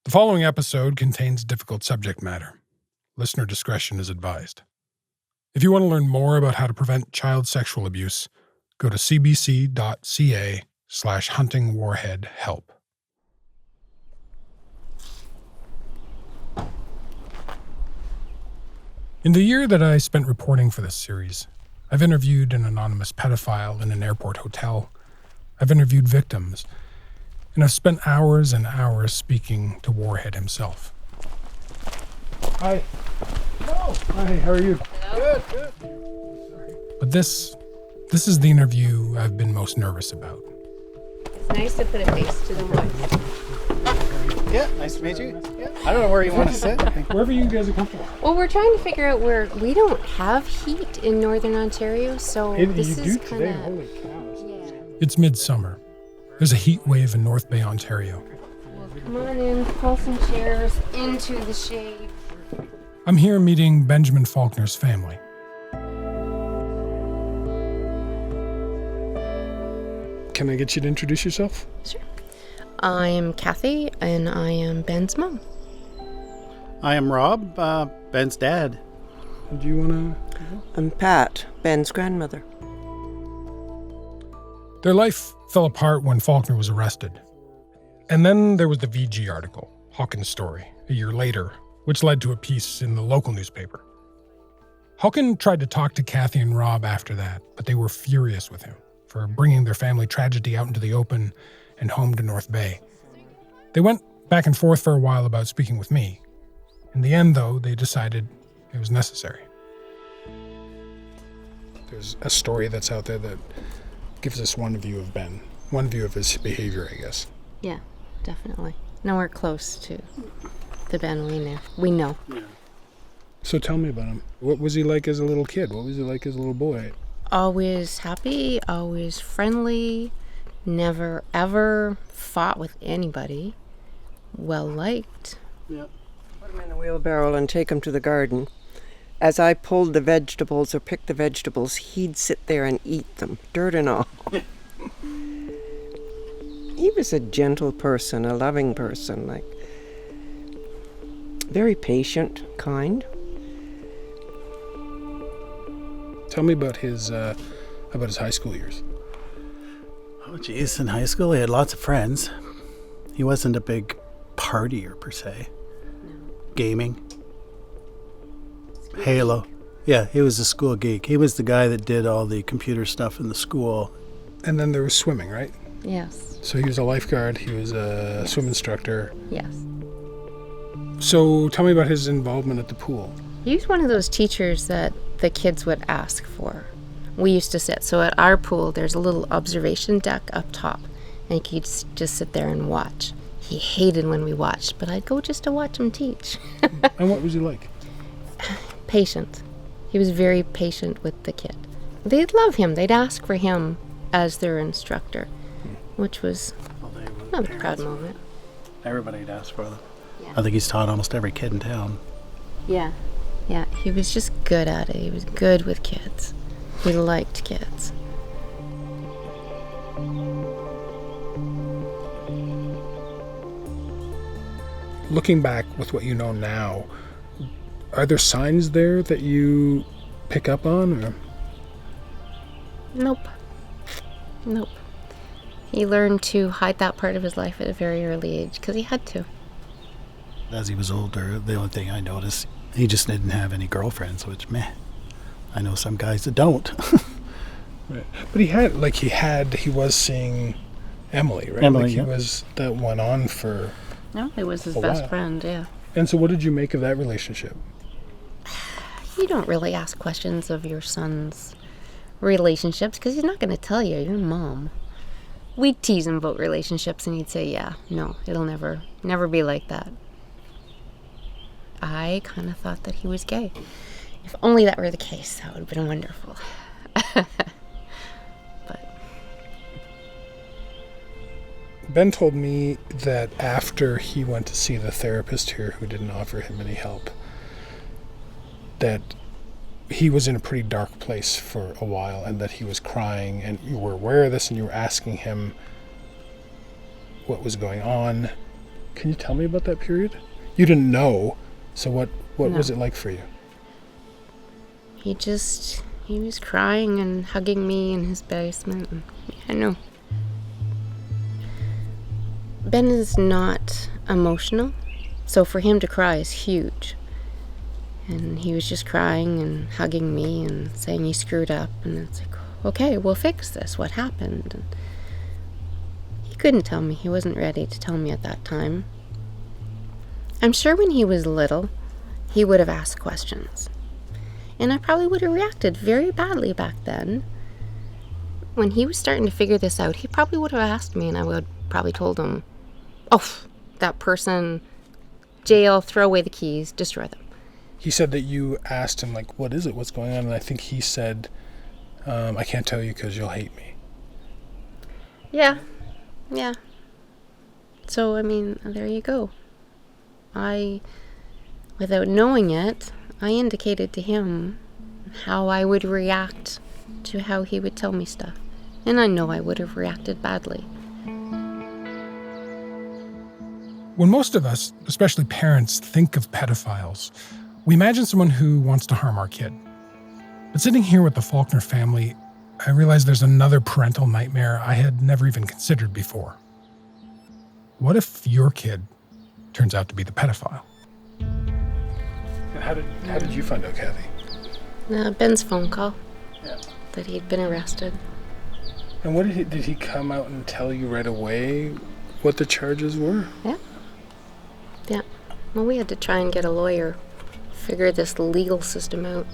The following episode contains difficult subject matter. Listener discretion is advised. If you want to learn more about how to prevent child sexual abuse, go to cbc.ca/huntingwarheadhelp. In the year that I spent reporting for this series, I've interviewed an anonymous pedophile in an airport hotel. I've interviewed victims. And I've spent hours and hours speaking to Warhead himself. Hi. Hello. Hi, how are you? Hello. Good. But this is the interview I've been most nervous about. It's nice to put a face to the voice. Yeah, nice to meet you. Yeah. I don't know where you want to sit. Wherever you guys are comfortable. Well, we're trying to figure out where we don't have heat in Northern Ontario, so this is kind of... Holy cows. Yeah. It's midsummer. There's a heat wave in North Bay, Ontario. Well, come on in, pull some chairs into the shade. I'm here meeting Benjamin Faulkner's family. Can I get you to introduce yourself? Sure. I'm Kathy, and I am Ben's mom. I am Rob, Ben's dad. Do you want to... I'm Pat, Ben's grandmother. Their life fell apart when Faulkner was arrested. And then there was the VG article, Hawkins' story, a year later, which led to a piece in the local newspaper. Hawkins tried to talk to Kathy and Rob after that, but they were furious with him for bringing their family tragedy out into the open and home to North Bay. They went back and forth for a while about speaking with me. In the end, though, they decided it was necessary. There's a story that's out there that gives us one view of Ben, one view of his behavior, I guess. Yeah, definitely. Nowhere close to the Ben we know. Yeah. So tell me about him. What was he like as a little kid? What was he like as a little boy? Always happy, always friendly, never ever fought with anybody, well liked. Yeah. Put him in the wheelbarrow and take him to the garden. As I pulled the vegetables or picked the vegetables, he'd sit there and eat them, dirt and all. He was a gentle person, a loving person, like very patient, kind. Tell me about his high school years. Oh, geez, in high school he had lots of friends. He wasn't a big partier, per se. No. Gaming. Halo. Yeah, he was a school geek. He was the guy that did all the computer stuff in the school. And then there was swimming, right? Yes. So he was a lifeguard, he was a swim instructor. Yes. So tell me about his involvement at the pool. He was one of those teachers that the kids would ask for. We used to sit. So at our pool, there's a little observation deck up top, and you could just sit there and watch. He hated when we watched, but I'd go just to watch him teach. And what was he like? Patient. He was very patient with the kid. They'd love him. They'd ask for him as their instructor, which was another proud moment. Everybody'd ask for them. Yeah. I think he's taught almost every kid in town. Yeah. Yeah, he was just good at it. He was good with kids. He liked kids. Looking back with what you know now, are there signs there that you pick up on? Or? Nope. He learned to hide that part of his life at a very early age because he had to. As he was older, the only thing I noticed, he just didn't have any girlfriends, which, meh. I know some guys that don't. Right. But he was seeing Emily, right? Emily, he was, that went on for No, it was his a best while. friend, yeah. And so what did you make of that relationship? You don't really ask questions of your son's relationships because he's not going to tell you. You're a mom. We'd tease him about relationships and he'd say, yeah, no, it'll never be like that. I kind of thought that he was gay. If only that were the case, that would have been wonderful. But Ben told me that after he went to see the therapist here who didn't offer him any help, that he was in a pretty dark place for a while and that he was crying, and you were aware of this and you were asking him what was going on. Can you tell me about that period? You didn't know, so what No. was it like for you? He was crying and hugging me in his basement. And, I know. Ben is not emotional, so for him to cry is huge. And he was just crying and hugging me and saying he screwed up. And it's like, okay, we'll fix this. What happened? And he couldn't tell me. He wasn't ready to tell me at that time. I'm sure when he was little, he would have asked questions. And I probably would have reacted very badly back then. When he was starting to figure this out, he probably would have asked me, and I would probably told him, oh, that person, jail, throw away the keys, destroy them. He said that you asked him, like, what is it? What's going on? And I think he said, I can't tell you because you'll hate me. Yeah. So, I mean, there you go. Without knowing it, I indicated to him how I would react to how he would tell me stuff. And I know I would have reacted badly. When most of us, especially parents, think of pedophiles, we imagine someone who wants to harm our kid. But sitting here with the Faulkner family, I realized there's another parental nightmare I had never even considered before. What if your kid turns out to be the pedophile? And how did you find out, Kathy? Ben's phone call. Yeah. That he'd been arrested. And what did he come out and tell you right away what the charges were? Yeah. Well, we had to try and get a lawyer, figure this legal system out.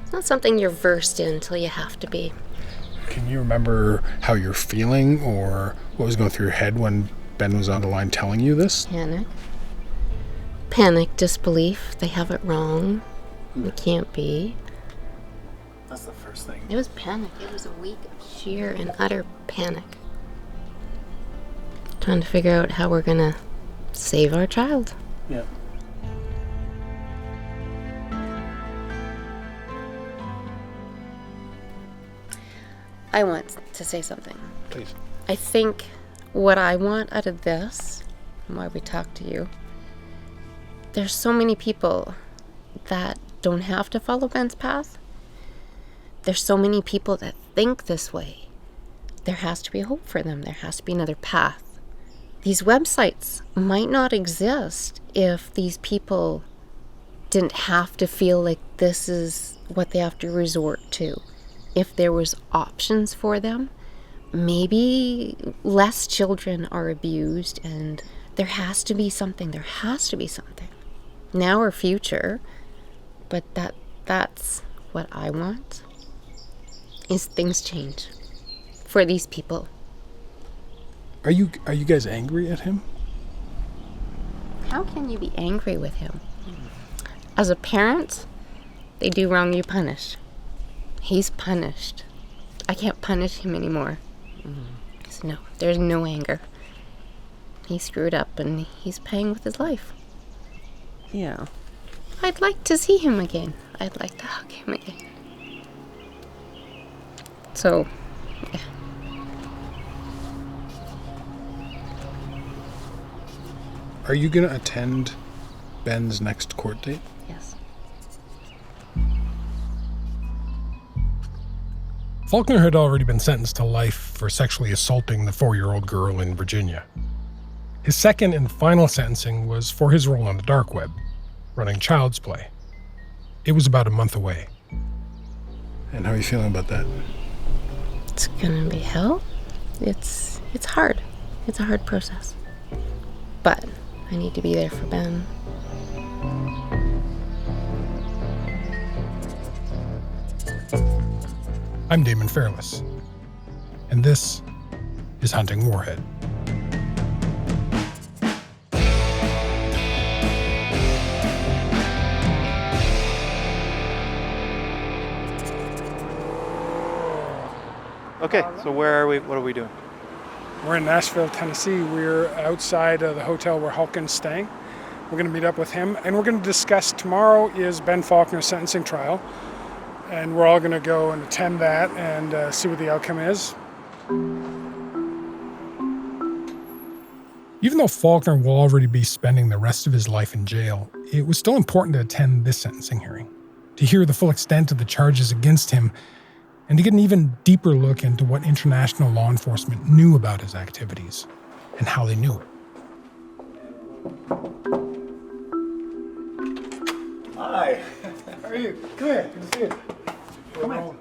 It's not something you're versed in until you have to be. Can you remember how you're feeling or what was going through your head when Ben was on the line telling you this? Panic, disbelief. They have it wrong. It can't be. That's the first thing. It was panic. It was a week of sheer and utter panic. Trying to figure out how we're gonna save our child. Yeah. I want to say something. Please. I think what I want out of this, and why we talk to you, there's so many people that don't have to follow Ben's path. There's so many people that think this way. There has to be hope for them. There has to be another path. These websites might not exist if these people didn't have to feel like this is what they have to resort to. If there was options for them, maybe less children are abused, and there has to be something. There has to be something. Now or future, but that's what I want, is things change for these people. Are you guys angry at him? How can you be angry with him? As a parent, they do wrong, you punish. He's punished. I can't punish him anymore. So no, there's no anger. He screwed up and he's paying with his life. Yeah. I'd like to see him again. I'd like to hug him again. So, yeah. Are you going to attend Ben's next court date? Yes. Faulkner had already been sentenced to life for sexually assaulting the 4-year-old girl in Virginia. His second and final sentencing was for his role on the dark web, running Child's Play. It was about a month away. And how are you feeling about that? It's gonna be hell. It's hard. It's a hard process. But I need to be there for Ben. I'm Daemon Fairless, and this is Hunting Warhead. Okay, so where are we? What are we doing? We're in Nashville, Tennessee. We're outside of the hotel where Hulkin's staying. We're going to meet up with him, and we're going to discuss tomorrow is Ben Faulkner's sentencing trial, and we're all going to go and attend that and see what the outcome is. Even though Faulkner will already be spending the rest of his life in jail, it was still important to attend this sentencing hearing, to hear the full extent of the charges against him, and to get an even deeper look into what international law enforcement knew about his activities and how they knew it. Hi. How are you? Come here. Good to see you. Come on.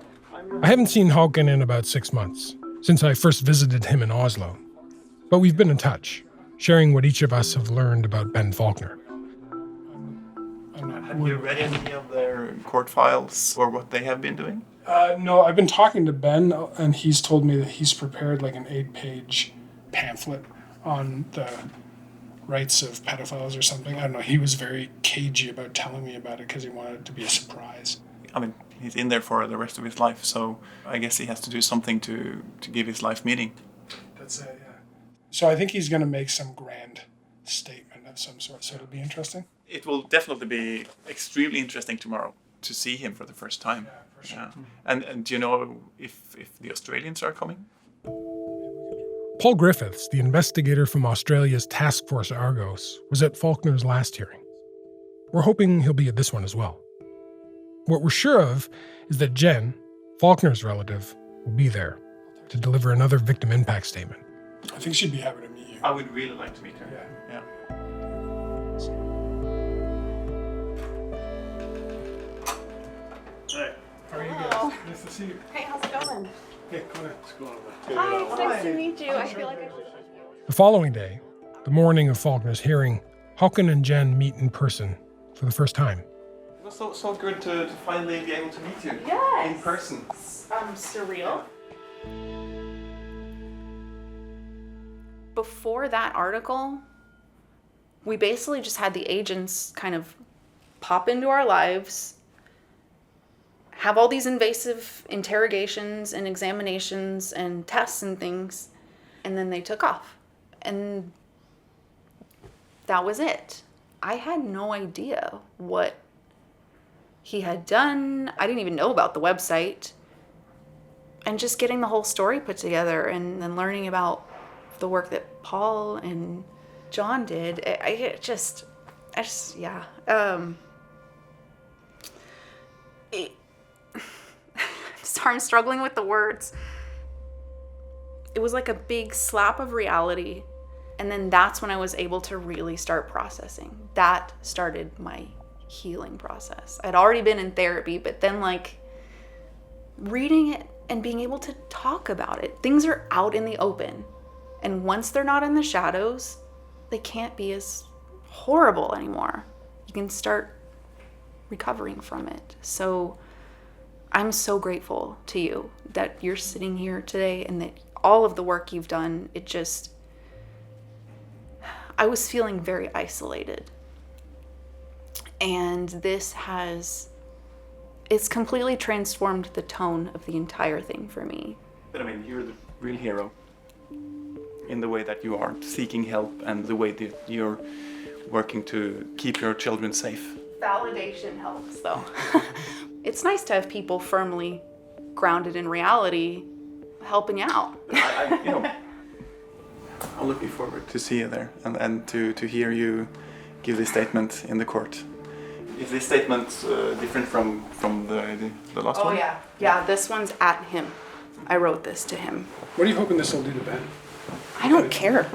I haven't seen Håkon in about 6 months, since I first visited him in Oslo. But we've been in touch, sharing what each of us have learned about Ben Faulkner. Have you read any of their court files or what they have been doing? No, I've been talking to Ben, and he's told me that he's prepared like an 8-page pamphlet on the rights of pedophiles or something. I don't know. He was very cagey about telling me about it because he wanted it to be a surprise. I mean, he's in there for the rest of his life, so I guess he has to do something to give his life meaning. That's it, yeah. So I think he's going to make some grand statement of some sort, so it'll be interesting. It will definitely be extremely interesting tomorrow to see him for the first time. Yeah, for sure. Yeah. And do you know if the Australians are coming? Paul Griffiths, the investigator from Australia's Task Force Argos, was at Faulkner's last hearing. We're hoping he'll be at this one as well. What we're sure of is that Jen, Faulkner's relative, will be there to deliver another victim impact statement. I think she'd be happy to meet you. I would really like to meet her. Yeah. Hey. How are you guys? Nice to see you. Hey, how's it going? Hey, come on. Hi, it's nice to meet you. I feel like I should. The following day, the morning of Faulkner's hearing, Håkon and Jen meet in person for the first time. It was so good to finally be able to meet you Yes. in person. Surreal. Before that article, we basically just had the agents kind of pop into our lives, have all these invasive interrogations and examinations and tests and things, and then they took off. And that was it. I had no idea what he had done. I didn't even know about the website. And just getting the whole story put together and then learning about the work that Paul and John did, sorry, I'm struggling with the words. It was like a big slap of reality. And then that's when I was able to really start processing. That started my healing process. I'd already been in therapy, but then like reading it and being able to talk about it. Things are out in the open. And once they're not in the shadows, they can't be as horrible anymore. You can start recovering from it. So I'm so grateful to you that you're sitting here today and that all of the work you've done, I was feeling very isolated. And it's completely transformed the tone of the entire thing for me. But I mean, you're the real hero in the way that you are seeking help and the way that you're working to keep your children safe. Validation helps, though. It's nice to have people firmly grounded in reality helping out. I'm looking forward to see you there and to hear you give this statement in the court. Is this statement different from the last one? Oh, yeah. Yeah, this one's at him. I wrote this to him. What are you hoping this will do to Ben? I don't care.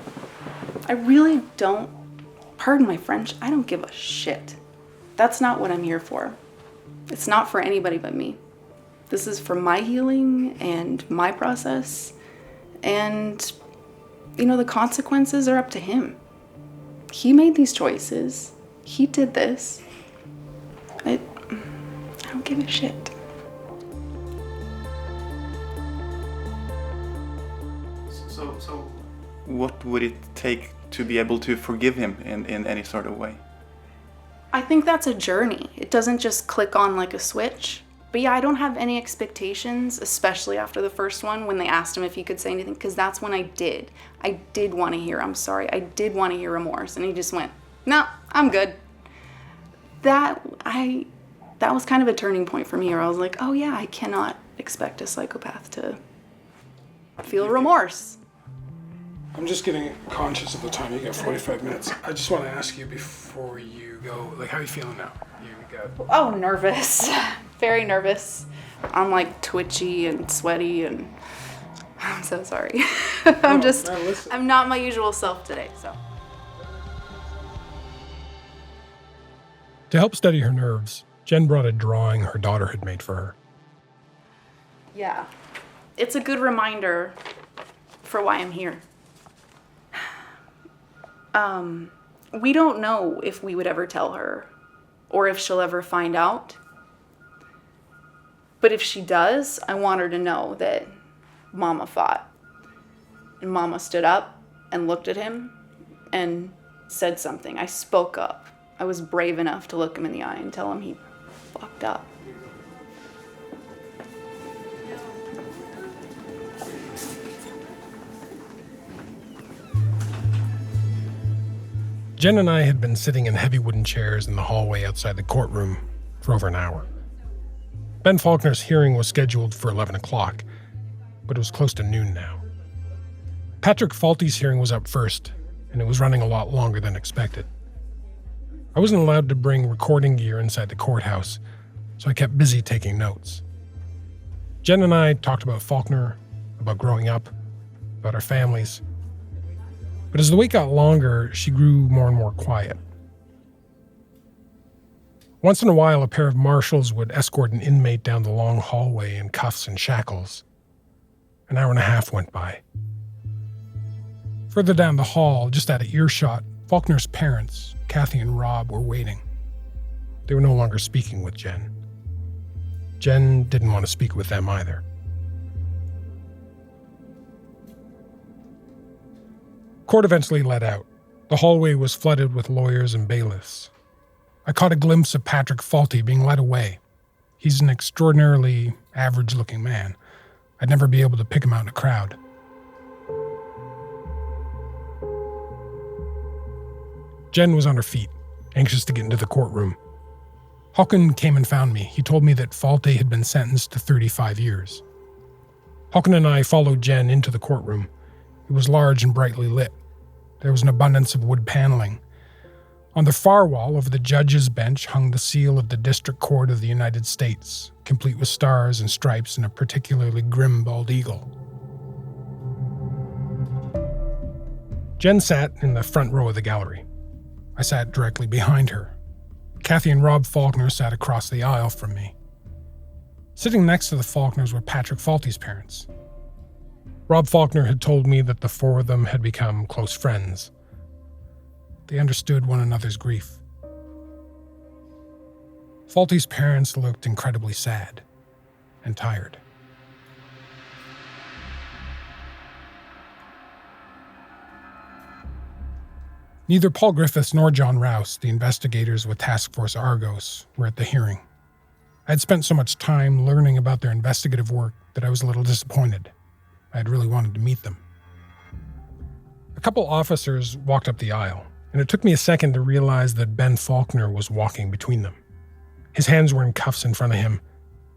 I really don't. Pardon my French. I don't give a shit. That's not what I'm here for. It's not for anybody but me. This is for my healing and my process. And, the consequences are up to him. He made these choices. He did this. I don't give a shit. So what would it take to be able to forgive him in any sort of way? I think that's a journey. It doesn't just click on like a switch. But yeah, I don't have any expectations, especially after the first one when they asked him if he could say anything, because that's when I did. I did want to hear, I'm sorry. I did want to hear remorse. And he just went, no, I'm good. That was kind of a turning point for me where I was like, oh yeah, I cannot expect a psychopath to feel remorse. I'm just getting conscious of the time. You got 45 minutes. I just want to ask you before you go, like, how are you feeling now? You got... Oh, nervous. Very nervous. I'm like twitchy and sweaty and I'm so sorry. I'm not my usual self today, so. To help steady her nerves, Jen brought a drawing her daughter had made for her. Yeah. It's a good reminder for why I'm here. We don't know if we would ever tell her or if she'll ever find out. But if she does, I want her to know that Mama fought. And Mama stood up and looked at him and said something. I spoke up. I was brave enough to look him in the eye and tell him he fucked up. Jen and I had been sitting in heavy wooden chairs in the hallway outside the courtroom for over an hour. Ben Faulkner's hearing was scheduled for 11 o'clock, but it was close to noon now. Patrick Faulty's hearing was up first, and it was running a lot longer than expected. I wasn't allowed to bring recording gear inside the courthouse, so I kept busy taking notes. Jen and I talked about Faulkner, about growing up, about our families. But as the wait got longer, she grew more and more quiet. Once in a while, a pair of marshals would escort an inmate down the long hallway in cuffs and shackles. An hour and a half went by. Further down the hall, just out of earshot, Faulkner's parents, Kathy and Rob, were waiting. They were no longer speaking with Jen. Jen didn't want to speak with them either. Court eventually let out. The hallway was flooded with lawyers and bailiffs. I caught a glimpse of Patrick Faulty being led away. He's an extraordinarily average-looking man. I'd never be able to pick him out in a crowd. Jen was on her feet, anxious to get into the courtroom. Hawken came and found me. He told me that Faulty had been sentenced to 35 years. Hawken and I followed Jen into the courtroom. It was large and brightly lit. There was an abundance of wood paneling. On the far wall over the judge's bench hung the seal of the District Court of the United States, complete with stars and stripes and a particularly grim bald eagle. Jen sat in the front row of the gallery. I sat directly behind her. Kathy and Rob Faulkner sat across the aisle from me. Sitting next to the Faulkners were Patrick Faulty's parents. Rob Faulkner had told me that the four of them had become close friends. They understood one another's grief. Faulty's parents looked incredibly sad and tired. Neither Paul Griffiths nor John Rouse, the investigators with Task Force Argos, were at the hearing. I had spent so much time learning about their investigative work that I was a little disappointed. I had really wanted to meet them. A couple officers walked up the aisle, and it took me a second to realize that Ben Faulkner was walking between them. His hands were in cuffs in front of him,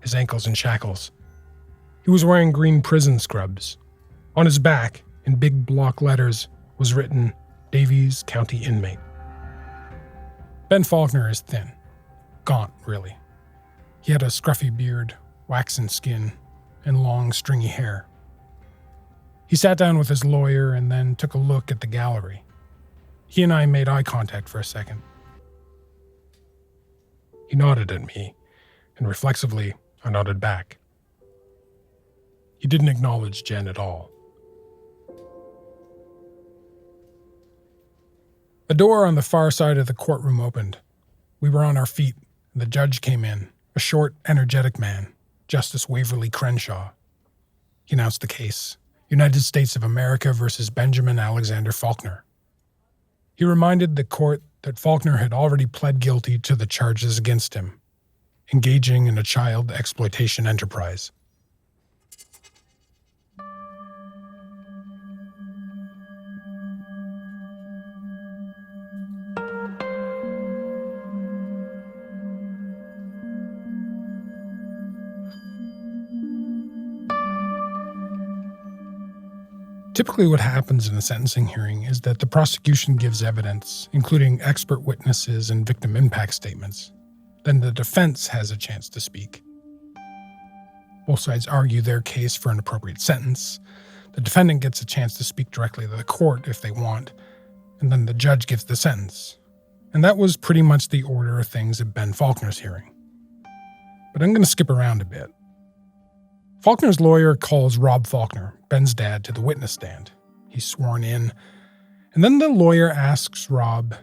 his ankles in shackles. He was wearing green prison scrubs. On his back, in big block letters, was written, Davies County Inmate. Ben Faulkner is thin. Gaunt, really. He had a scruffy beard, waxen skin, and long, stringy hair. He sat down with his lawyer and then took a look at the gallery. He and I made eye contact for a second. He nodded at me, and reflexively, I nodded back. He didn't acknowledge Jen at all. A door on the far side of the courtroom opened. We were on our feet, and the judge came in, a short, energetic man, Justice Waverly Crenshaw. He announced the case. United States of America versus Benjamin Alexander Faulkner. He reminded the court that Faulkner had already pled guilty to the charges against him, engaging in a child exploitation enterprise. Typically what happens in a sentencing hearing is that the prosecution gives evidence, including expert witnesses and victim impact statements. Then the defense has a chance to speak. Both sides argue their case for an appropriate sentence. The defendant gets a chance to speak directly to the court if they want, and then the judge gives the sentence. And that was pretty much the order of things at Ben Faulkner's hearing. But I'm going to skip around a bit. Faulkner's lawyer calls Rob Faulkner, Ben's dad, to the witness stand. He's sworn in, and then the lawyer asks Rob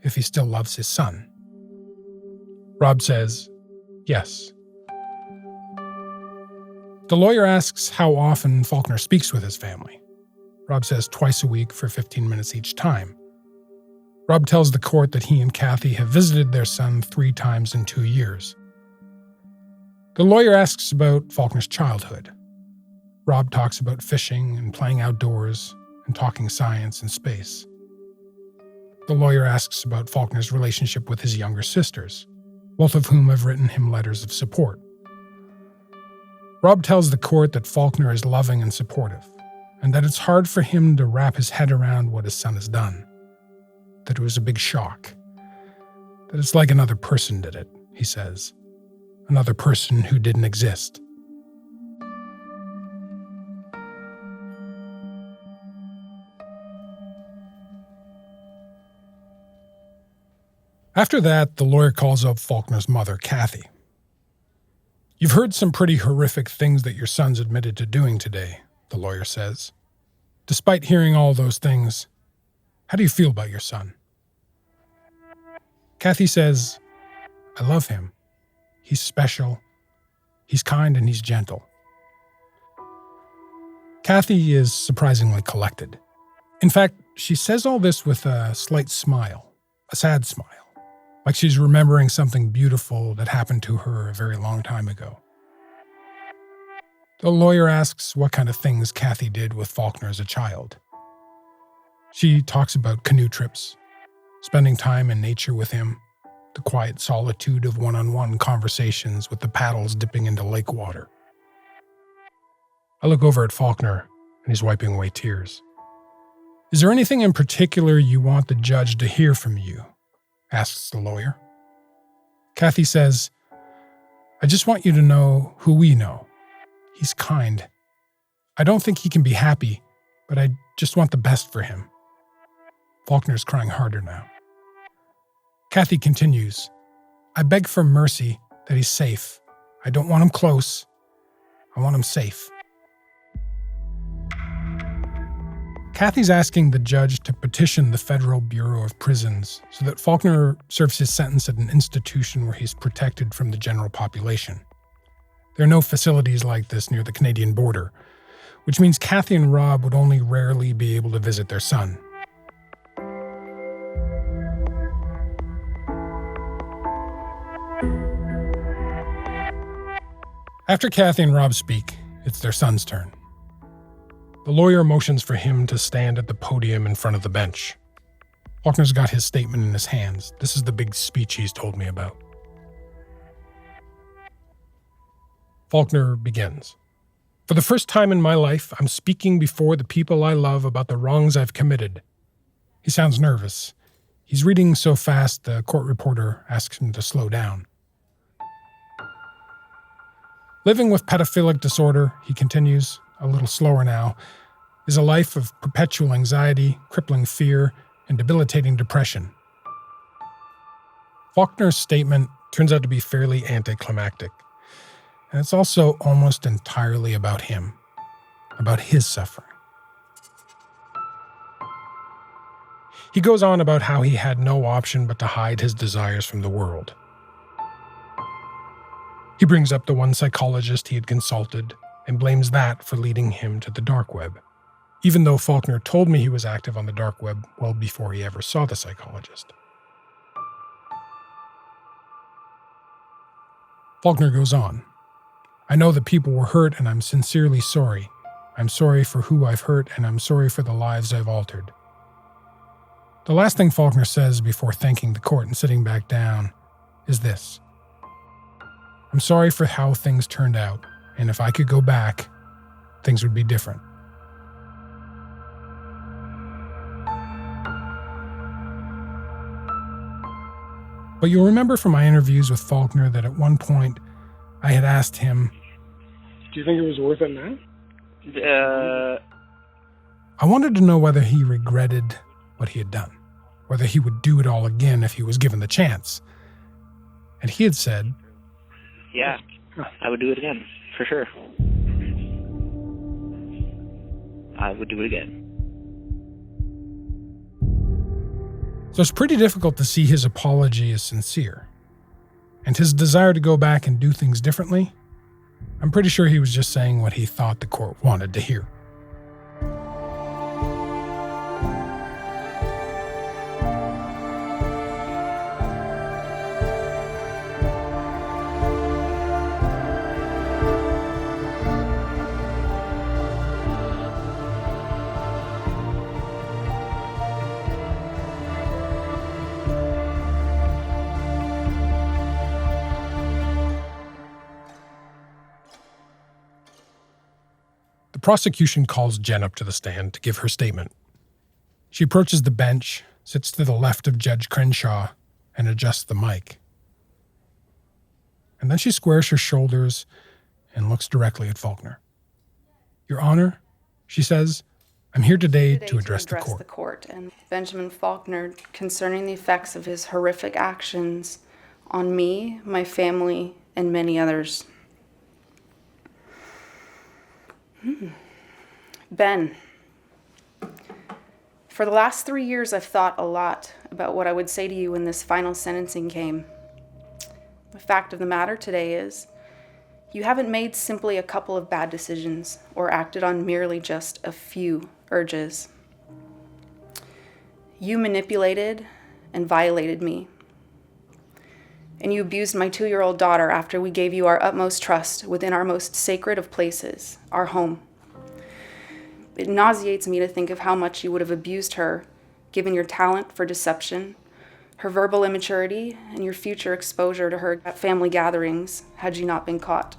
if he still loves his son. Rob says, yes. The lawyer asks how often Faulkner speaks with his family. Rob says twice a week for 15 minutes each time. Rob tells the court that he and Kathy have visited their son 3 times in 2 years. The lawyer asks about Faulkner's childhood. Rob talks about fishing and playing outdoors and talking science and space. The lawyer asks about Faulkner's relationship with his younger sisters, both of whom have written him letters of support. Rob tells the court that Faulkner is loving and supportive, and that it's hard for him to wrap his head around what his son has done. That it was a big shock. That it's like another person did it, he says. Another person who didn't exist. After that, the lawyer calls up Faulkner's mother, Kathy. You've heard some pretty horrific things that your son's admitted to doing today, the lawyer says. Despite hearing all those things, how do you feel about your son? Kathy says, I love him. He's special. He's kind and he's gentle. Kathy is surprisingly collected. In fact, she says all this with a slight smile, a sad smile, like she's remembering something beautiful that happened to her a very long time ago. The lawyer asks what kind of things Kathy did with Faulkner as a child. She talks about canoe trips, spending time in nature with him, the quiet solitude of one-on-one conversations with the paddles dipping into lake water. I look over at Faulkner, and he's wiping away tears. Is there anything in particular you want the judge to hear from you? Asks the lawyer. Kathy says, I just want you to know who we know. He's kind. I don't think he can be happy, but I just want the best for him. Faulkner's crying harder now. Kathy continues, I beg for mercy that he's safe. I don't want him close. I want him safe. Kathy's asking the judge to petition the Federal Bureau of Prisons so that Faulkner serves his sentence at an institution where he's protected from the general population. There are no facilities like this near the Canadian border, which means Kathy and Rob would only rarely be able to visit their son. After Kathy and Rob speak, it's their son's turn. The lawyer motions for him to stand at the podium in front of the bench. Faulkner's got his statement in his hands. This is the big speech he's told me about. Faulkner begins. For the first time in my life, I'm speaking before the people I love about the wrongs I've committed. He sounds nervous. He's reading so fast, the court reporter asks him to slow down. Living with pedophilic disorder, he continues, a little slower now, is a life of perpetual anxiety, crippling fear, and debilitating depression. Faulkner's statement turns out to be fairly anticlimactic, and it's also almost entirely about him, about his suffering. He goes on about how he had no option but to hide his desires from the world. He brings up the one psychologist he had consulted and blames that for leading him to the dark web, even though Faulkner told me he was active on the dark web well before he ever saw the psychologist. Faulkner goes on. I know that people were hurt and I'm sincerely sorry. I'm sorry for who I've hurt and I'm sorry for the lives I've altered. The last thing Faulkner says before thanking the court and sitting back down is this. I'm sorry for how things turned out, and if I could go back, things would be different. But you'll remember from my interviews with Faulkner that at one point I had asked him, Do you think it was worth it now? I wanted to know whether he regretted what he had done, whether he would do it all again if he was given the chance. And he had said, yeah, I would do it again, for sure. I would do it again. So it's pretty difficult to see his apology as sincere. And his desire to go back and do things differently, I'm pretty sure he was just saying what he thought the court wanted to hear. The prosecution calls Jen up to the stand to give her statement. She approaches the bench, sits to the left of Judge Crenshaw, and adjusts the mic. And then she squares her shoulders and looks directly at Faulkner. Your Honor, she says, I'm here today to address the court. And Benjamin Faulkner, concerning the effects of his horrific actions on me, my family, and many others. Ben, for the last 3 years, I've thought a lot about what I would say to you when this final sentencing came. The fact of the matter today is, you haven't made simply a couple of bad decisions or acted on merely just a few urges. You manipulated and violated me. And you abused my 2-year-old daughter after we gave you our utmost trust within our most sacred of places, our home. It nauseates me to think of how much you would have abused her, given your talent for deception, her verbal immaturity, and your future exposure to her at family gatherings had you not been caught.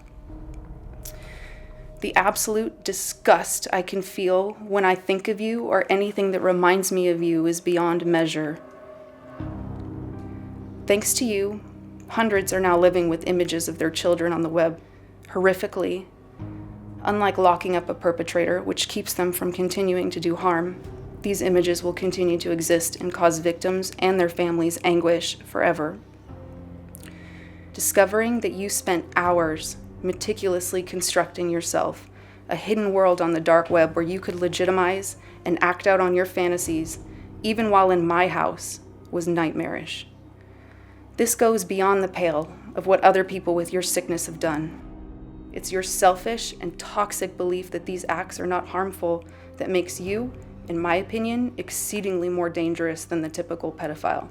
The absolute disgust I can feel when I think of you or anything that reminds me of you is beyond measure. Thanks to you, hundreds are now living with images of their children on the web, horrifically. Unlike locking up a perpetrator, which keeps them from continuing to do harm, these images will continue to exist and cause victims and their families anguish forever. Discovering that you spent hours meticulously constructing yourself a hidden world on the dark web where you could legitimize and act out on your fantasies, even while in my house, was nightmarish. This goes beyond the pale of what other people with your sickness have done. It's your selfish and toxic belief that these acts are not harmful that makes you, in my opinion, exceedingly more dangerous than the typical pedophile.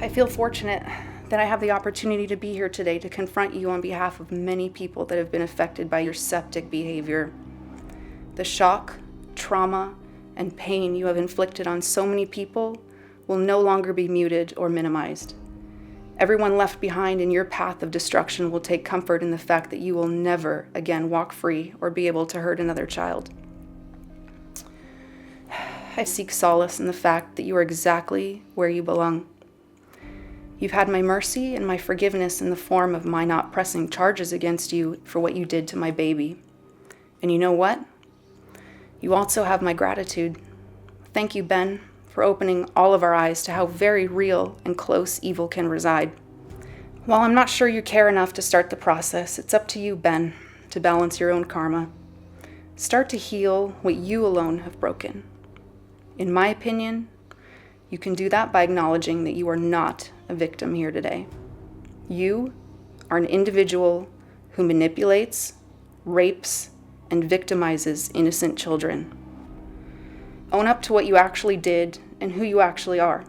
I feel fortunate that I have the opportunity to be here today to confront you on behalf of many people that have been affected by your septic behavior. The shock, trauma, and pain you have inflicted on so many people will no longer be muted or minimized. Everyone left behind in your path of destruction will take comfort in the fact that you will never again walk free or be able to hurt another child. I seek solace in the fact that you are exactly where you belong. You've had my mercy and my forgiveness in the form of my not pressing charges against you for what you did to my baby. And you know what? You also have my gratitude. Thank you, Ben, for opening all of our eyes to how very real and close evil can reside. While I'm not sure you care enough to start the process, it's up to you, Ben, to balance your own karma. Start to heal what you alone have broken. In my opinion, you can do that by acknowledging that you are not a victim here today. You are an individual who manipulates, rapes, and victimizes innocent children. Own up to what you actually did and who you actually are.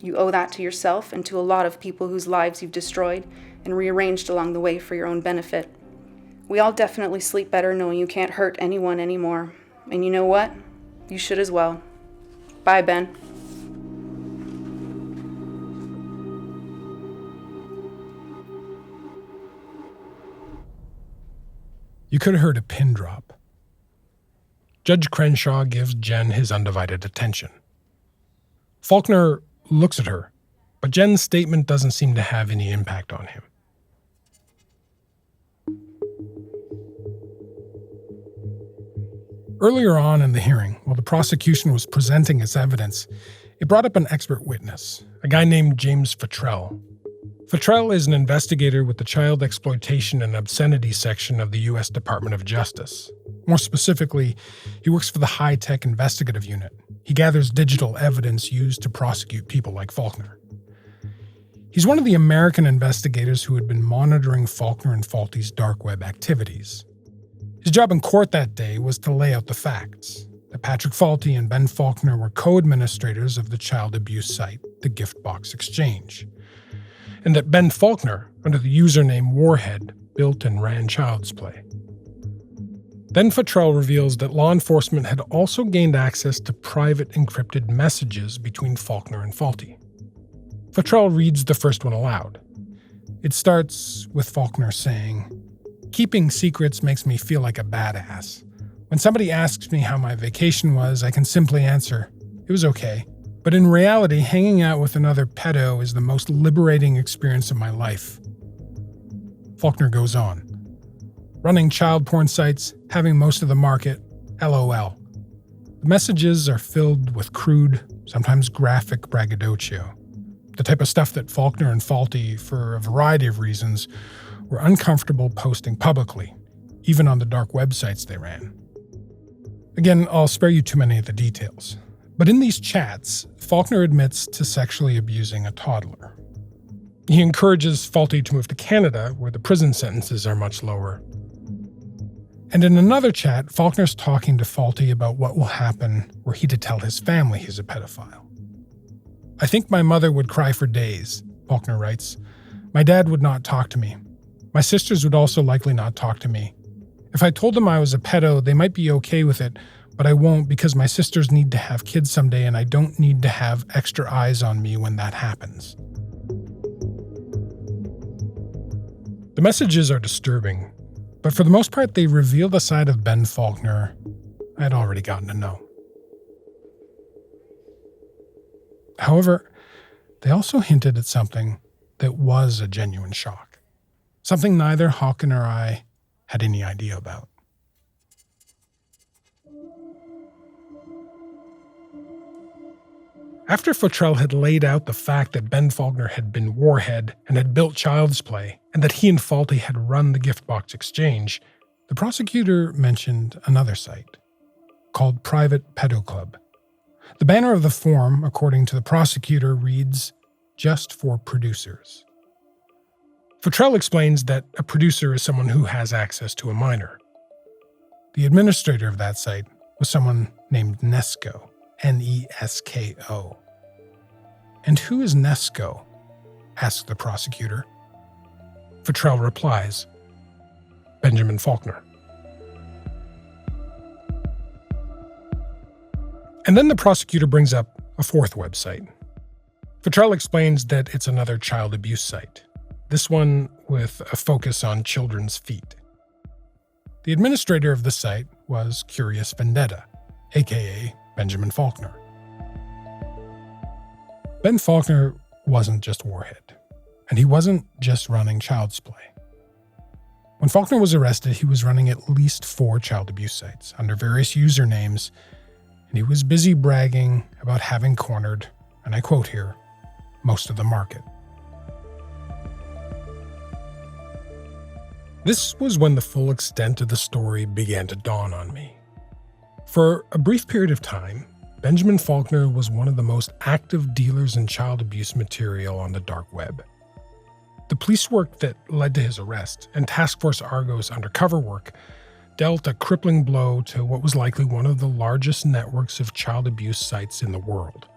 You owe that to yourself and to a lot of people whose lives you've destroyed and rearranged along the way for your own benefit. We all definitely sleep better knowing you can't hurt anyone anymore. And you know what? You should as well. Bye, Ben. You could have heard a pin drop. Judge Crenshaw gives Jen his undivided attention. Faulkner looks at her, but Jen's statement doesn't seem to have any impact on him. Earlier on in the hearing, while the prosecution was presenting its evidence, it brought up an expert witness, a guy named James Futrell. Futrell is an investigator with the Child Exploitation and Obscenity section of the U.S. Department of Justice. More specifically, he works for the High-Tech Investigative Unit. He gathers digital evidence used to prosecute people like Faulkner. He's one of the American investigators who had been monitoring Faulkner and Falty's dark web activities. His job in court that day was to lay out the facts, that Patrick Faulty and Ben Faulkner were co-administrators of the child abuse site, the Giftbox Exchange, and that Ben Faulkner, under the username Warhead, built and ran Child's Play. Then Futrell reveals that law enforcement had also gained access to private encrypted messages between Faulkner and Faulty. Futrell reads the first one aloud. It starts with Faulkner saying, "Keeping secrets makes me feel like a badass. When somebody asks me how my vacation was, I can simply answer, it was okay. But in reality, hanging out with another pedo is the most liberating experience of my life." Faulkner goes on. "Running child porn sites, having most of the market, LOL. The messages are filled with crude, sometimes graphic braggadocio. The type of stuff that Faulkner and Faulty, for a variety of reasons, were uncomfortable posting publicly, even on the dark websites they ran. Again, I'll spare you too many of the details. But in these chats, Faulkner admits to sexually abusing a toddler. He encourages Faulty to move to Canada, where the prison sentences are much lower. And in another chat, Faulkner's talking to Faulty about what will happen were he to tell his family he's a pedophile. "I think my mother would cry for days," Faulkner writes. "My dad would not talk to me. My sisters would also likely not talk to me. If I told them I was a pedo, they might be okay with it, but I won't because my sisters need to have kids someday and I don't need to have extra eyes on me when that happens." The messages are disturbing, but for the most part they reveal the side of Ben Faulkner I had already gotten to know. However, they also hinted at something that was a genuine shock, something neither Hawken or I had any idea about. After Futrell had laid out the fact that Ben Faulkner had been Warhead and had built Child's Play, and that he and Faulty had run the Giftbox Exchange, the prosecutor mentioned another site, called Private Pedo Club. The banner of the form, according to the prosecutor, reads, "Just for producers." Futrell explains that a producer is someone who has access to a minor. The administrator of that site was someone named Nesko, Nesko. "And who is Nesko?" asked the prosecutor. Futrell replies, "Benjamin Faulkner." And then the prosecutor brings up a fourth website. Futrell explains that it's another child abuse site, this one with a focus on children's feet. The administrator of the site was Curious Vendetta, aka Benjamin Faulkner. Ben Faulkner wasn't just Warhead, and he wasn't just running Child's Play. When Faulkner was arrested, he was running at least 4 child abuse sites under various usernames, and he was busy bragging about having cornered, and I quote here, most of the market. This was when the full extent of the story began to dawn on me. For a brief period of time, Benjamin Faulkner was one of the most active dealers in child abuse material on the dark web. The police work that led to his arrest and Task Force Argo's undercover work dealt a crippling blow to what was likely one of the largest networks of child abuse sites in the world.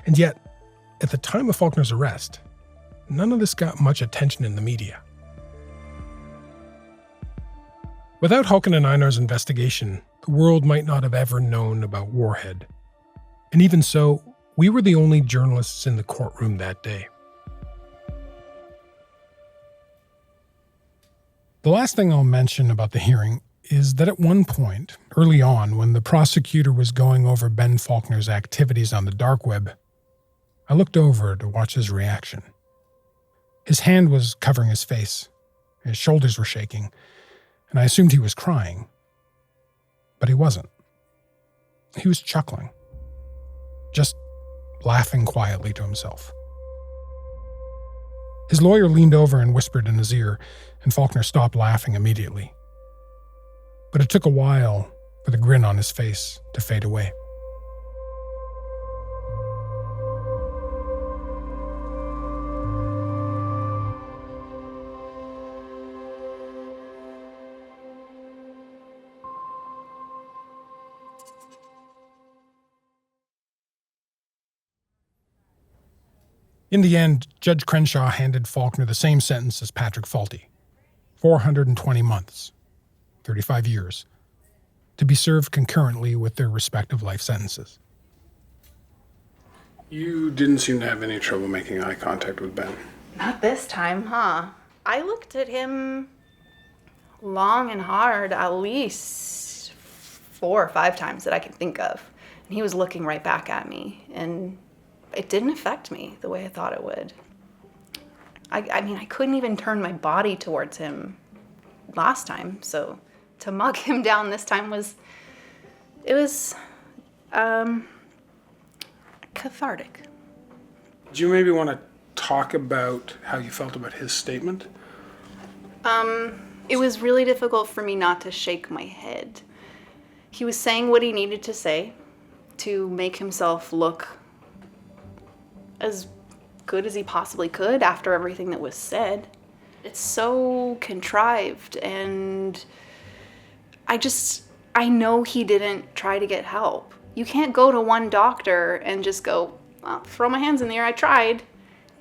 And yet, at the time of Faulkner's arrest, none of this got much attention in the media. Without Hawken and Einar's investigation, the world might not have ever known about Warhead. And even so, we were the only journalists in the courtroom that day. The last thing I'll mention about the hearing is that at one point, early on, when the prosecutor was going over Ben Faulkner's activities on the dark web, I looked over to watch his reaction. His hand was covering his face. His shoulders were shaking, and I assumed he was crying. But he wasn't. He was chuckling, just laughing quietly to himself. His lawyer leaned over and whispered in his ear, and Faulkner stopped laughing immediately. But it took a while for the grin on his face to fade away. In the end, Judge Crenshaw handed Faulkner the same sentence as Patrick Faulty, 420 months, 35 years, to be served concurrently with their respective life sentences. You didn't seem to have any trouble making eye contact with Ben. Not this time, huh? I looked at him long and hard, at least 4 or 5 times that I can think of. And he was looking right back at me, and it didn't affect me the way I thought it would. I mean, I couldn't even turn my body towards him last time, so to mug him down this time was cathartic. Do you maybe want to talk about how you felt about his statement? It was really difficult for me not to shake my head. He was saying what he needed to say to make himself look as good as he possibly could after everything that was said. It's so contrived, and I know he didn't try to get help. You can't go to one doctor and just go, well, throw my hands in the air, I tried.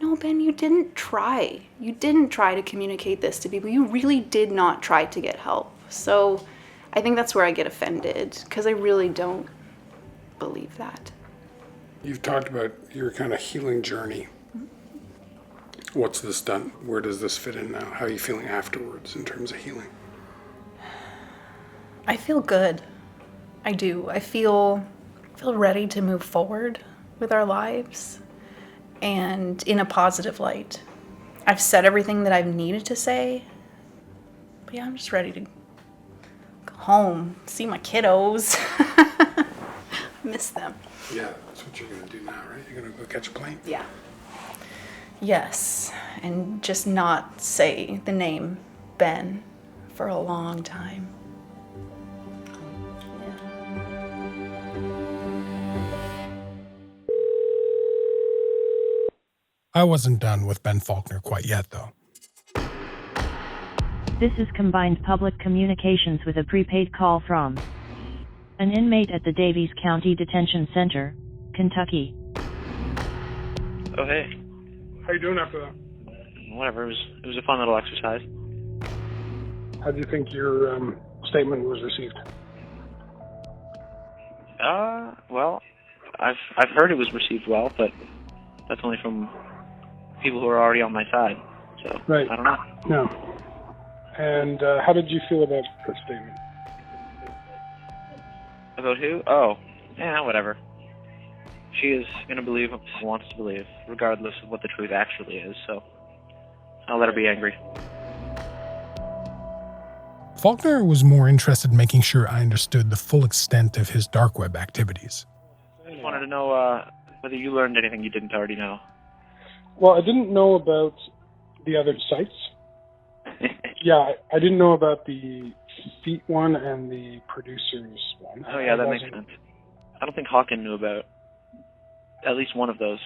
No, Ben, you didn't try. You didn't try to communicate this to people. You really did not try to get help. So I think that's where I get offended, because I really don't believe that. You've talked about your kind of healing journey. What's this done? Where does this fit in now? How are you feeling afterwards in terms of healing? I feel good. I do. I feel ready to move forward with our lives and in a positive light. I've said everything that I've needed to say. But yeah, I'm just ready to go home, see my kiddos. Miss them. Yeah, that's what you're going to do now, right? You're going to go catch a plane? Yeah. Yes, and just not say the name Ben for a long time. I wasn't done with Ben Faulkner quite yet, though. This is combined public communications with a prepaid call from an inmate at the Davies County Detention Center, Kentucky. Oh, hey. How you doing after that? Whatever. It was a fun little exercise. How do you think your statement was received? Well, I've heard it was received well, but that's only from people who are already on my side. So Right. I don't know. No. And how did you feel about her statement? About who? Oh, yeah, whatever. She is going to believe what she wants to believe, regardless of what the truth actually is, so I'll let her be angry. Faulkner was more interested in making sure I understood the full extent of his dark web activities. I just wanted to know whether you learned anything you didn't already know. Well, I didn't know about the other sites. Yeah, I didn't know about the feet one and the producers one. Oh, yeah, that makes sense. I don't think Hawken knew about at least one of those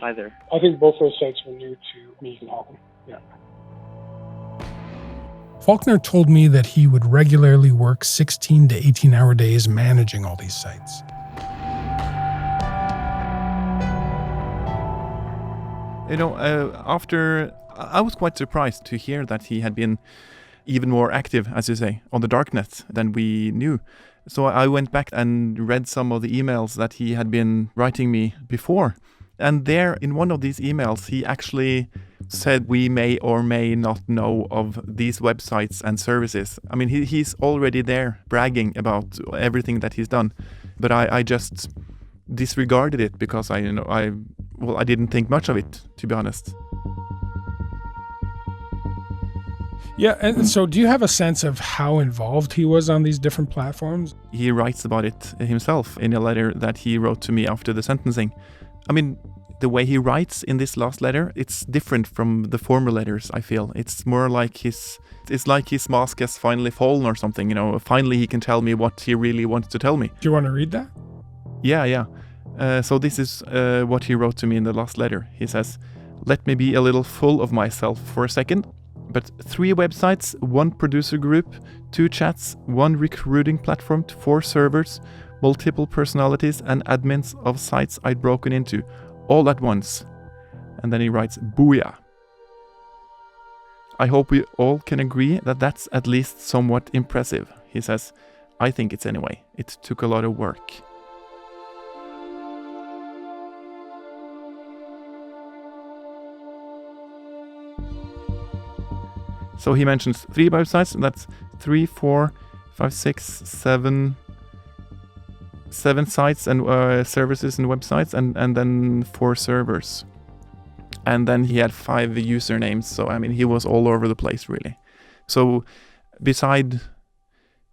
either. I think both those sites were new to me and Hawken. Yeah. Faulkner told me that he would regularly work 16 to 18-hour days managing all these sites. You know, I was quite surprised to hear that he had been even more active, as you say, on the darknet than we knew. So I went back and read some of the emails that he had been writing me before. And there, in one of these emails, he actually said we may or may not know of these websites and services. I mean, he's already there bragging about everything that he's done. But I just disregarded it because I well, I didn't think much of it, to be honest. Yeah, and so do you have a sense of how involved he was on these different platforms? He writes about it himself in a letter that he wrote to me after the sentencing. I mean, the way he writes in this last letter, it's different from the former letters, I feel. It's more like it's like his mask has finally fallen or something, Finally he can tell me what he really wants to tell me. Do you want to read that? Yeah. So this is what he wrote to me in the last letter. He says, "Let me be a little full of myself for a second. But 3 websites, 1 producer group, 2 chats, 1 recruiting platform, 4 servers, multiple personalities and admins of sites I'd broken into, all at once." And then he writes, "Booyah. I hope we all can agree that that's at least somewhat impressive." He says, "I think it's anyway. It took a lot of work." So he mentions 3 websites, and that's 3, 4, 5, 6, 7 sites and services and websites, and then 4 servers. And then he had 5 usernames, so I mean, he was all over the place, really. So beside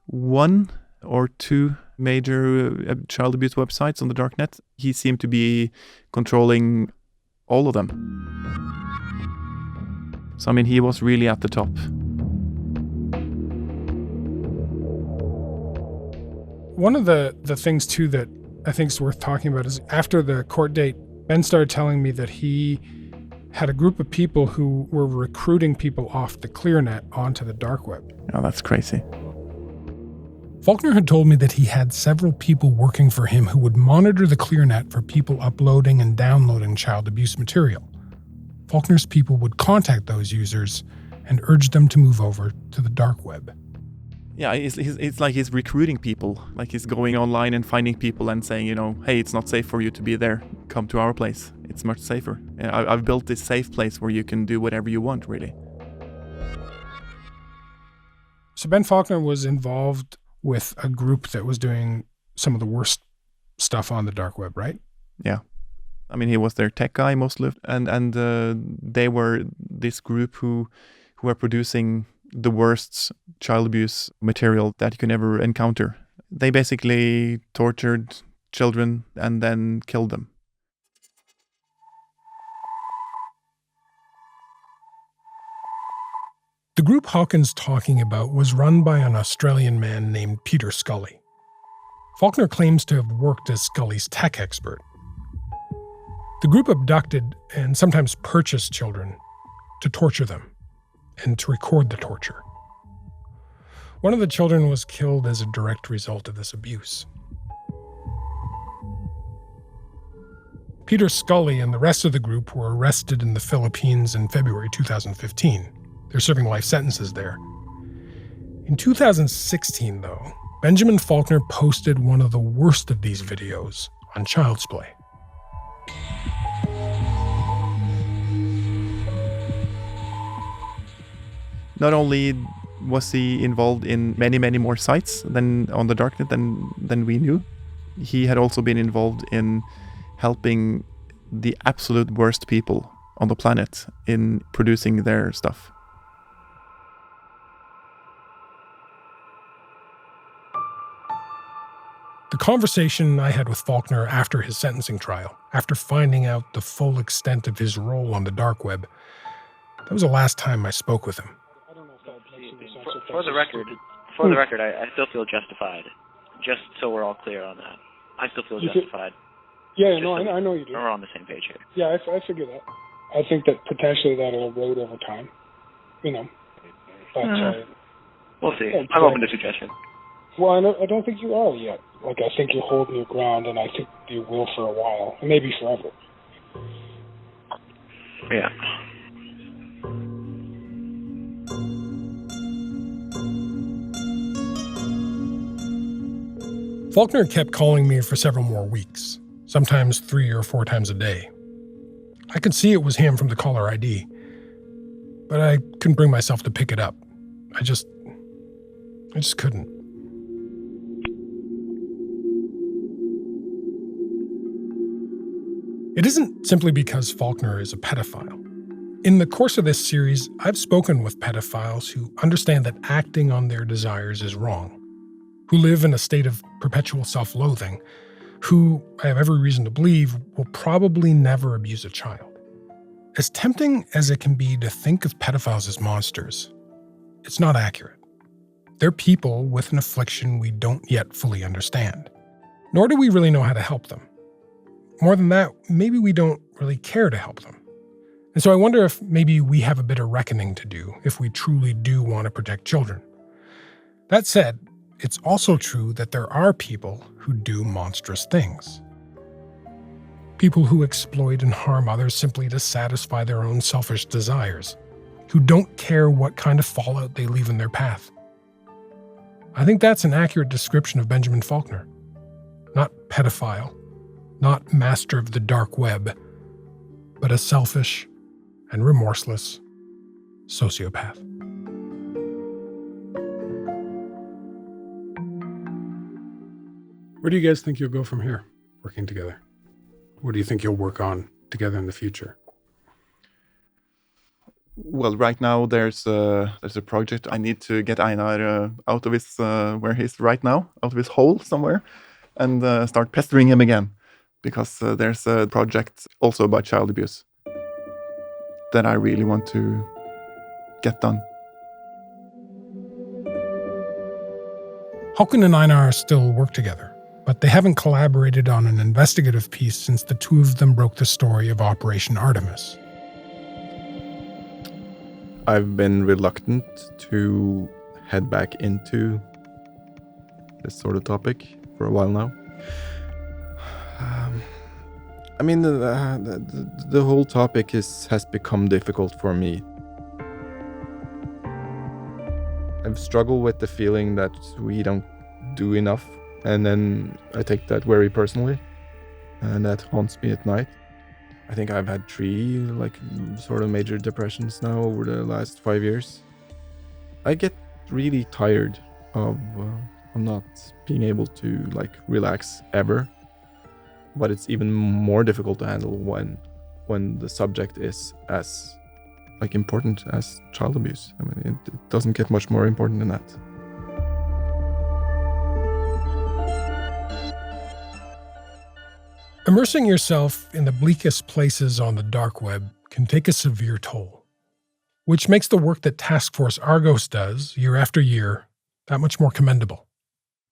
1 or 2 major child abuse websites on the darknet, he seemed to be controlling all of them. So, I mean, he was really at the top. One of the things, too, that I think is worth talking about is after the court date, Ben started telling me that he had a group of people who were recruiting people off the ClearNet onto the dark web. Oh, that's crazy. Faulkner had told me that he had several people working for him who would monitor the ClearNet for people uploading and downloading child abuse material. Faulkner's people would contact those users and urge them to move over to the dark web. Yeah, it's like he's recruiting people. Like he's going online and finding people and saying, hey, it's not safe for you to be there. Come to our place. It's much safer. I've built this safe place where you can do whatever you want, really. So Ben Faulkner was involved with a group that was doing some of the worst stuff on the dark web, right? Yeah. I mean, he was their tech guy mostly, and they were this group who were producing the worst child abuse material that you can ever encounter. They basically tortured children and then killed them. The group Hawkins talking about was run by an Australian man named Peter Scully. Faulkner claims to have worked as Scully's tech expert. The group abducted and sometimes purchased children to torture them and to record the torture. One of the children was killed as a direct result of this abuse. Peter Scully and the rest of the group were arrested in the Philippines in February 2015. They're serving life sentences there. In 2016, though, Benjamin Faulkner posted one of the worst of these videos on Child's Play. Not only was he involved in many, many more sites than on the darknet than we knew, he had also been involved in helping the absolute worst people on the planet in producing their stuff. The conversation I had with Faulkner after his sentencing trial, after finding out the full extent of his role on the dark web, that was the last time I spoke with him. For the record, I still feel justified. Just so we're all clear on that, I still feel justified. Yeah, no, I know you do. We're on the same page here. Yeah, I figure that. I think that potentially that'll erode over time. But we'll see. I'm open to suggestion. Well, I don't think you are yet. Like, I think you're holding your ground, and I think you will for a while, and maybe forever. Yeah. Faulkner kept calling me for several more weeks, sometimes 3 or 4 times a day. I could see it was him from the caller ID, but I couldn't bring myself to pick it up. I just couldn't. It isn't simply because Faulkner is a pedophile. In the course of this series, I've spoken with pedophiles who understand that acting on their desires is wrong, who live in a state of perpetual self-loathing, who, I have every reason to believe, will probably never abuse a child. As tempting as it can be to think of pedophiles as monsters, it's not accurate. They're people with an affliction we don't yet fully understand, nor do we really know how to help them. More than that, maybe we don't really care to help them. And so I wonder if maybe we have a bit of reckoning to do if we truly do want to protect children. That said, it's also true that there are people who do monstrous things. People who exploit and harm others simply to satisfy their own selfish desires, who don't care what kind of fallout they leave in their path. I think that's an accurate description of Benjamin Faulkner. Not pedophile, not master of the dark web, but a selfish and remorseless sociopath. Where do you guys think you'll go from here, working together? What do you think you'll work on together in the future? Well, right now there's a project. I need to get Einar out of his where he's right now, out of his hole somewhere, and start pestering him again, because there's a project also about child abuse that I really want to get done. Håkon and Einar still work together, but they haven't collaborated on an investigative piece since the two of them broke the story of Operation Artemis. I've been reluctant to head back into this sort of topic for a while now. I mean, the whole topic has become difficult for me. I've struggled with the feeling that we don't do enough, and then I take that very personally, and that haunts me at night. I think I've had 3 sort of major depressions now over the last 5 years. I get really tired of not being able to relax ever. But it's even more difficult to handle when the subject is as important as child abuse. I mean, it doesn't get much more important than that. Immersing yourself in the bleakest places on the dark web can take a severe toll, which makes the work that Task Force Argos does year after year that much more commendable.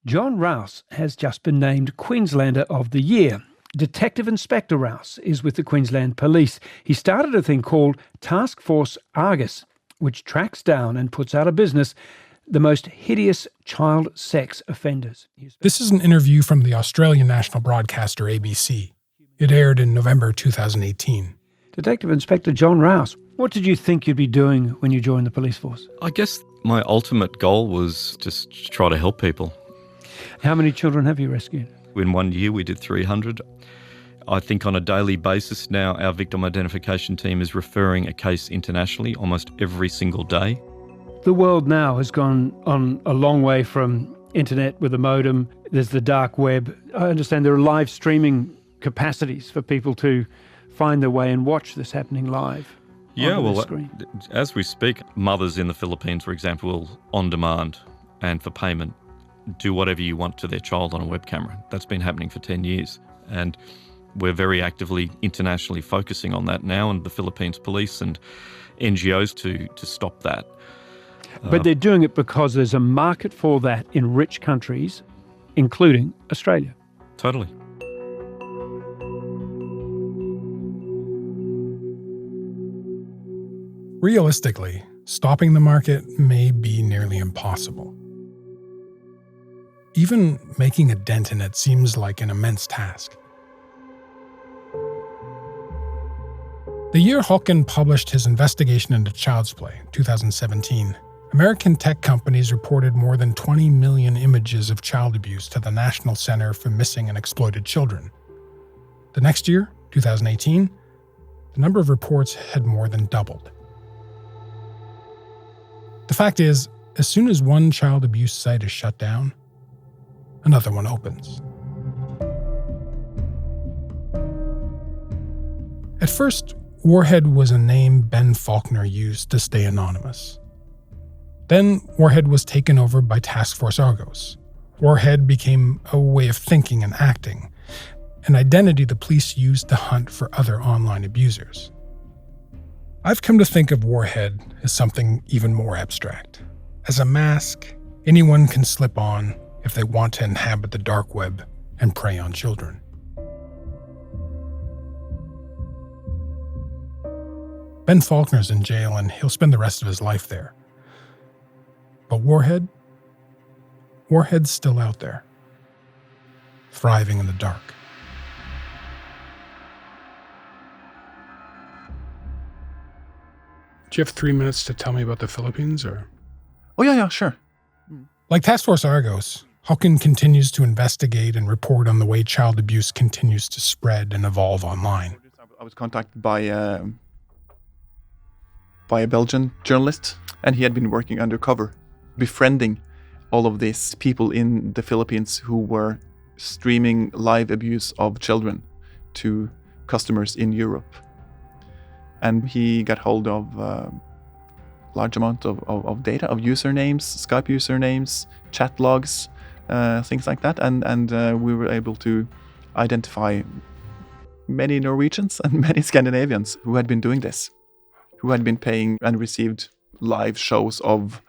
John Rouse has just been named Queenslander of the Year. Detective Inspector Rouse is with the Queensland Police. He started a thing called Task Force Argus, which tracks down and puts out of business the most hideous child sex offenders. This is an interview from the Australian national broadcaster ABC. It aired in November 2018. Detective Inspector John Rouse, what did you think you'd be doing when you joined the police force? I guess my ultimate goal was just to try to help people. How many children have you rescued? In 1 year, we did 300. I think on a daily basis now, our victim identification team is referring a case internationally almost every single day. The world now has gone on a long way from internet with a modem. There's the dark web. I understand there are live streaming capacities for people to find their way and watch this happening live. Yeah, well, as we speak, mothers in the Philippines, for example, will, on demand and for payment, do whatever you want to their child on a web camera. That's been happening for 10 years. And we're very actively internationally focusing on that now, and the Philippines police and NGOs to stop that. But they're doing it because there's a market for that in rich countries, including Australia. Totally. Realistically, stopping the market may be nearly impossible. Even making a dent in it seems like an immense task. The year Håkon published his investigation into child's play, 2017, American tech companies reported more than 20 million images of child abuse to the National Center for Missing and Exploited Children. The next year, 2018, the number of reports had more than doubled. The fact is, as soon as one child abuse site is shut down, another one opens. At first, Warhead was a name Ben Faulkner used to stay anonymous. Then Warhead was taken over by Task Force Argos. Warhead became a way of thinking and acting, an identity the police used to hunt for other online abusers. I've come to think of Warhead as something even more abstract. As a mask anyone can slip on if they want to inhabit the dark web and prey on children. Ben Faulkner's in jail and he'll spend the rest of his life there. But Warhead's still out there, thriving in the dark. Do you have 3 minutes to tell me about the Philippines, or? Oh, yeah, sure. Like Task Force Argos, Hawken continues to investigate and report on the way child abuse continues to spread and evolve online. I was contacted by a Belgian journalist, and he had been working undercover, befriending all of these people in the Philippines who were streaming live abuse of children to customers in Europe. And he got hold of a large amount of data, of usernames, Skype usernames, chat logs, things like that. And we were able to identify many Norwegians and many Scandinavians who had been doing this, who had been paying and received live shows of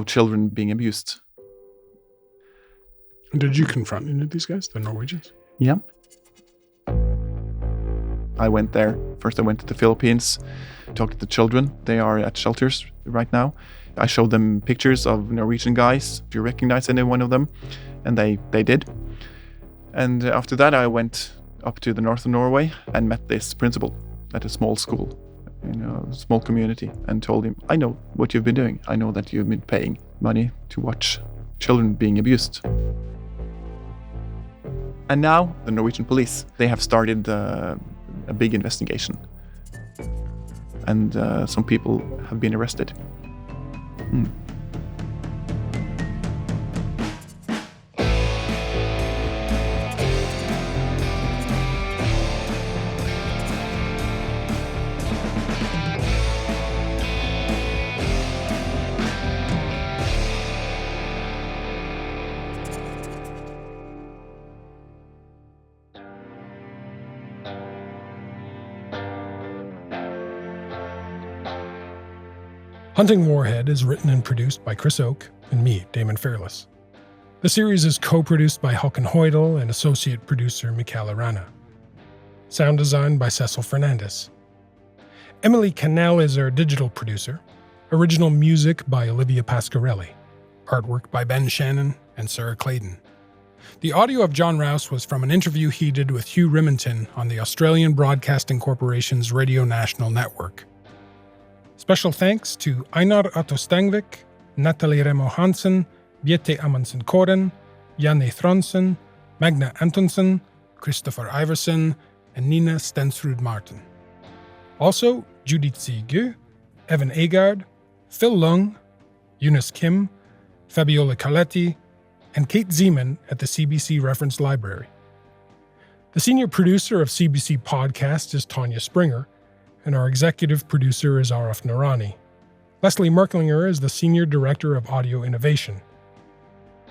children being abused. Did you confront any of these guys, the Norwegians? Yeah. I went there. First I went to the Philippines, talked to the children. They are at shelters right now. I showed them pictures of Norwegian guys, if you recognize any one of them, and they did. And after that I went up to the north of Norway and met this principal at a small school, a small community, and told him, I know what you've been doing. I know that you've been paying money to watch children being abused. And now the Norwegian police, they have started a big investigation. And some people have been arrested. Hunting Warhead is written and produced by Chris Oak and me, Daemon Fairless. The series is co-produced by Håkan Hoydal and associate producer Michaela Rana. Sound design by Cecil Fernandez. Emily Cannell is our digital producer. Original music by Olivia Pasquarelli. Artwork by Ben Shannon and Sarah Clayton. The audio of John Rouse was from an interview he did with Hugh Riminton on the Australian Broadcasting Corporation's Radio National Network. Special thanks to Einar Otto Stengvik, Natalie Remo Hansen, Bjette Amundsen Koren, Janne Thronsen, Magna Antonsen, Christopher Iverson, and Nina Stensrud Martin. Also, Judith C. Gu, Evan Agard, Phil Lung, Eunice Kim, Fabiola Carletti, and Kate Zeman at the CBC Reference Library. The senior producer of CBC Podcasts is Tanya Springer, and our executive producer is Arif Narani. Leslie Merklinger is the Senior Director of Audio Innovation.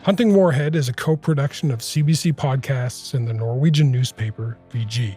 Hunting Warhead is a co-production of CBC Podcasts and the Norwegian newspaper VG.